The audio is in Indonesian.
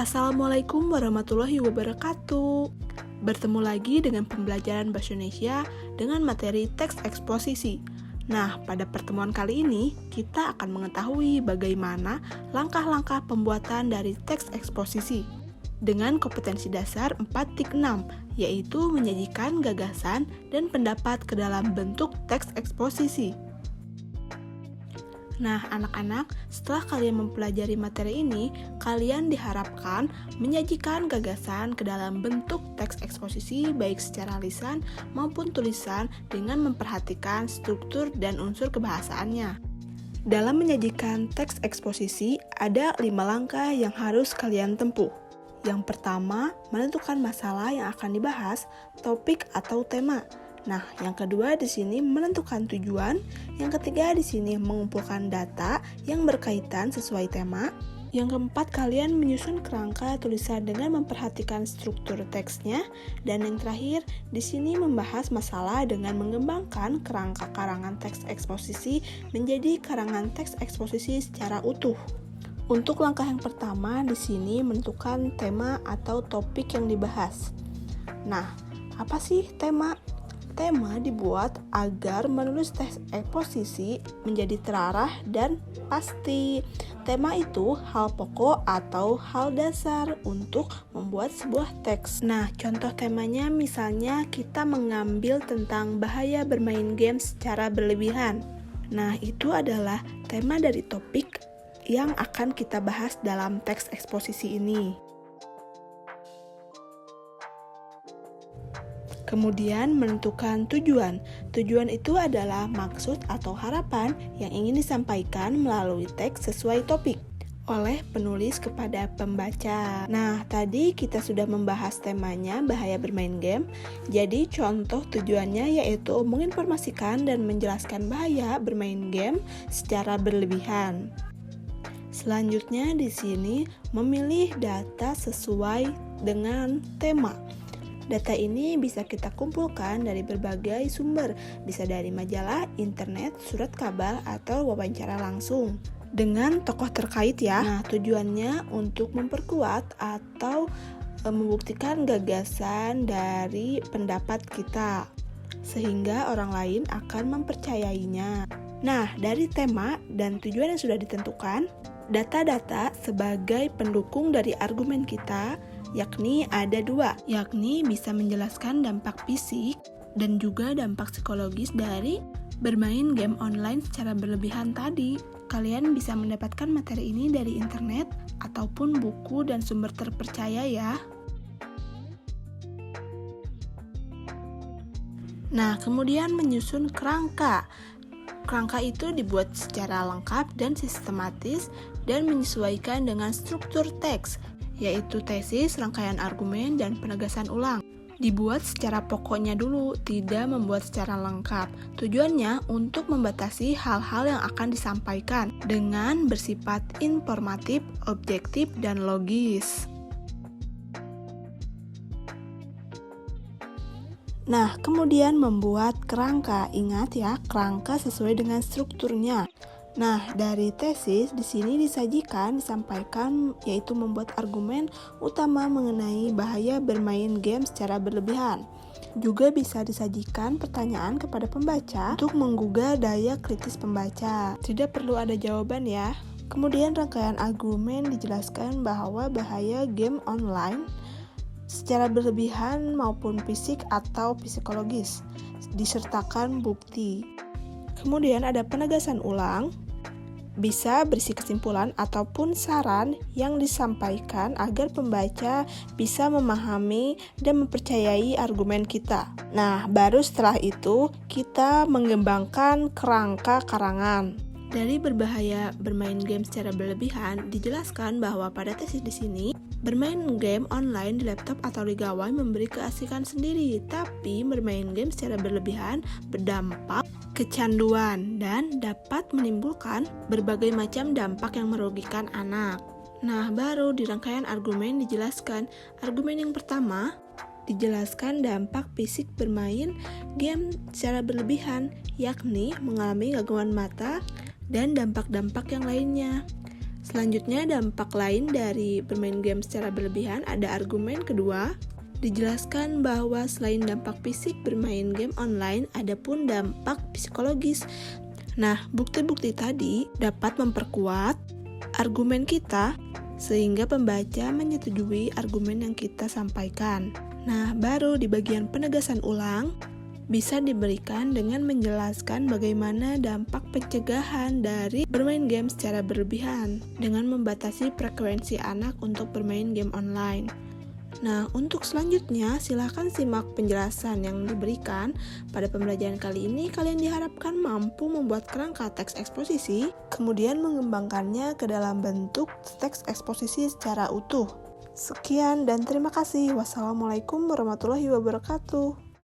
Assalamualaikum warahmatullahi wabarakatuh. Bertemu lagi dengan pembelajaran Bahasa Indonesia dengan materi teks eksposisi. Nah, pada pertemuan kali ini, kita akan mengetahui bagaimana langkah-langkah pembuatan dari teks eksposisi dengan kompetensi dasar 4.6, yaitu menyajikan gagasan dan pendapat ke dalam bentuk teks eksposisi. Nah, anak-anak, setelah kalian mempelajari materi ini, kalian diharapkan menyajikan gagasan ke dalam bentuk teks eksposisi baik secara lisan maupun tulisan dengan memperhatikan struktur dan unsur kebahasaannya. Dalam menyajikan teks eksposisi, ada 5 langkah yang harus kalian tempuh. Yang pertama, menentukan masalah yang akan dibahas, topik atau tema. Nah, yang kedua di sini menentukan tujuan, yang ketiga di sini mengumpulkan data yang berkaitan sesuai tema. Yang keempat, kalian menyusun kerangka tulisan dengan memperhatikan struktur teksnya, dan yang terakhir di sini membahas masalah dengan mengembangkan kerangka karangan teks eksposisi menjadi karangan teks eksposisi secara utuh. Untuk langkah yang pertama di sini menentukan tema atau topik yang dibahas. Nah, apa sih tema? Tema dibuat agar menulis teks eksposisi menjadi terarah dan pasti. Tema itu hal pokok atau hal dasar untuk membuat sebuah teks. Nah, contoh temanya misalnya kita mengambil tentang bahaya bermain game secara berlebihan. Nah, itu adalah tema dari topik yang akan kita bahas dalam teks eksposisi ini. Kemudian menentukan tujuan. Tujuan itu adalah maksud atau harapan yang ingin disampaikan melalui teks sesuai topik oleh penulis kepada pembaca. Nah, tadi kita sudah membahas temanya bahaya bermain game. Jadi contoh tujuannya yaitu menginformasikan dan menjelaskan bahaya bermain game secara berlebihan. Selanjutnya di sini memilih data sesuai dengan tema. Data ini bisa kita kumpulkan dari berbagai sumber, bisa dari majalah, internet, surat kabar, atau wawancara langsung dengan tokoh terkait ya. Nah, tujuannya untuk memperkuat atau membuktikan gagasan dari pendapat kita, sehingga orang lain akan mempercayainya. Nah, dari tema dan tujuan yang sudah ditentukan, data-data sebagai pendukung dari argumen kita yakni ada 2, yakni bisa menjelaskan dampak fisik dan juga dampak psikologis dari bermain game online secara berlebihan tadi. Kalian bisa mendapatkan materi ini dari internet ataupun buku dan sumber terpercaya ya. Nah, kemudian menyusun kerangka. Kerangka itu dibuat secara lengkap dan sistematis dan menyesuaikan dengan struktur teks, yaitu tesis, rangkaian argumen, dan penegasan ulang. Dibuat secara pokoknya dulu, tidak membuat secara lengkap. Tujuannya untuk membatasi hal-hal yang akan disampaikan dengan bersifat informatif, objektif, dan logis. Nah, kemudian membuat kerangka. Ingat ya, kerangka sesuai dengan strukturnya. Nah, dari tesis di sini disampaikan yaitu membuat argumen utama mengenai bahaya bermain game secara berlebihan. Juga bisa disajikan pertanyaan kepada pembaca untuk menggugah daya kritis pembaca. Tidak perlu ada jawaban ya. Kemudian rangkaian argumen dijelaskan bahwa bahaya game online secara berlebihan maupun fisik atau psikologis, disertakan bukti. Kemudian ada penegasan ulang, bisa berisi kesimpulan ataupun saran yang disampaikan agar pembaca bisa memahami dan mempercayai argumen kita. Nah, baru setelah itu kita mengembangkan kerangka karangan. Dari berbahaya bermain game secara berlebihan, dijelaskan bahwa pada tesis di sini bermain game online di laptop atau di gawai memberi keasikan sendiri, tapi bermain game secara berlebihan berdampak kecanduan dan dapat menimbulkan berbagai macam dampak yang merugikan anak. Nah, baru di rangkaian argumen dijelaskan. Argumen yang pertama dijelaskan dampak fisik bermain game secara berlebihan, yakni mengalami gangguan mata dan dampak-dampak yang lainnya. Selanjutnya, dampak lain dari bermain game secara berlebihan ada argumen kedua. Dijelaskan bahwa selain dampak fisik bermain game online, ada pun dampak psikologis. Nah, bukti-bukti tadi dapat memperkuat argumen kita sehingga pembaca menyetujui argumen yang kita sampaikan. Nah, baru di bagian penegasan ulang bisa diberikan dengan menjelaskan bagaimana dampak pencegahan dari bermain game secara berlebihan dengan membatasi frekuensi anak untuk bermain game online. Nah, untuk selanjutnya silakan simak penjelasan yang diberikan. Pada pembelajaran kali ini kalian diharapkan mampu membuat kerangka teks eksposisi, kemudian mengembangkannya ke dalam bentuk teks eksposisi secara utuh. Sekian dan terima kasih. Wassalamualaikum warahmatullahi wabarakatuh.